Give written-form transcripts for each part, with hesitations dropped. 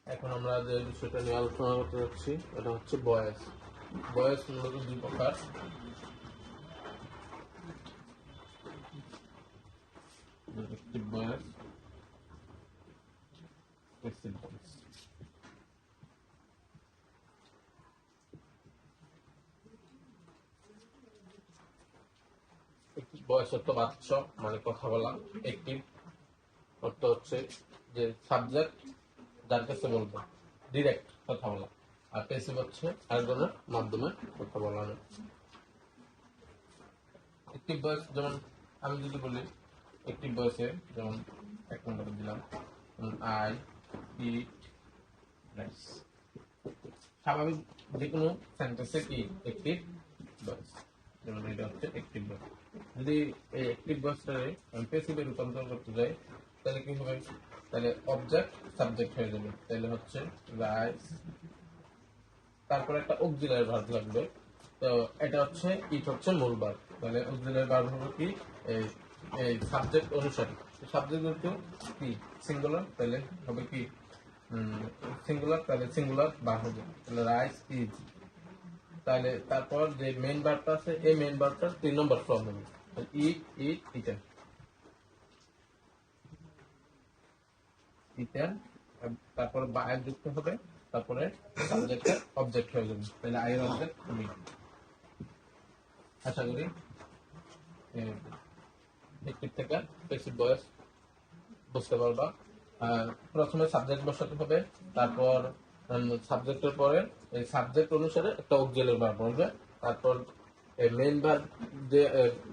এখন আমরা যে বিষয়টা নিয়ে আলোচনা করতে যাচ্ছি এটা হচ্ছে বয়েস। বয়েস মূলত দুই প্রকার। অ্যাক্টিভ বয়েস, প্যাসিভ বয়েস। বয়েস অর্থ বাচ্চ মানে কথা বলা। অ্যাক্টিভ অর্থ হচ্ছে যে সাবজেক্ট যার কাছে বলবো, ডিরেক্ট কথা বলা। আর প্যাসিভ হচ্ছে আরেকজনের মাধ্যমে কথা বলানো। অ্যাক্টিভ ভয়েস যেমন আমি যদি বলি, অ্যাক্টিভ ভয়েসে যেমন এক নম্বরে দিলাম আই ইট রাইস। স্বাভাবিক যে কোনো সেন্টেন্সে কি অ্যাক্টিভ ভয়েস, যেমন এটা হচ্ছে অ্যাক্টিভ ভয়েস। যদি এই অ্যাক্টিভ ভয়েসটাকে আমি প্যাসিভে রূপান্তর করতে যাই তাহলে কি হবে? তাহলে অবজেক্ট সাবজেক্ট হয়ে যাবে। তাহলে হচ্ছে রাইস, তারপর একটা অক্সিলারি ভার্ব লাগবে। তো এটা হচ্ছে ইট হচ্ছে মূল ভার্ব। তাহলে অক্সিলারি ভার্ব হবে কি এই এই সাবজেক্ট অনুসারে। সাবজেক্ট যেহেতু কি সিঙ্গুলার, তাহলে হবে কি সিঙ্গুলার, তাহলে সিঙ্গুলার ভার্ব হবে। তাহলে রাইস ইজ। তাহলে তারপর যে মেইন ভার্বটা আছে এই মেইন ভার্বটা 3 নম্বর ফর্ম হবে। ইট ইট ইটেন ইটেন, তারপর বায়ার যুক্ত হবে, তারপরে সাবজেক্টের অবজেক্ট হয়ে যাবে। তাহলে আই এর অবজেক্ট তুমি। আশা করি অ্যাক্টিভ থেকে প্যাসিভ ভয়েস বুঝতে পারবা। প্রথমে সাবজেক্ট বসাতে হবে, তারপর সাবজেক্টের পরে এই সাবজেক্ট অনুসারে একটা অক্সিলারি ভার্ব বলবে, তারপর এই মেইন ভার্ব যে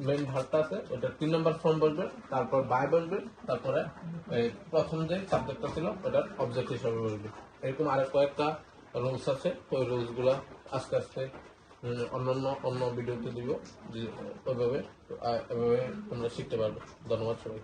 মেইন ভার্বটা আছে ওটা 3 নম্বর ফর্ম বলবে, তারপর বাই বলবে, তারপরে প্রথম যে সাবজেক্টটা ছিল ওটার অবজেক্ট হিসাবে বলবে। এরকম আরেক কয়েকটা রুলস আছে, ওই রুলস গুলা আস্তে আস্তে অন্য ভিডিওতে দিব, যে ওইভাবে এভাবে তোমরা শিখতে পারবে। ধন্যবাদ সবাই।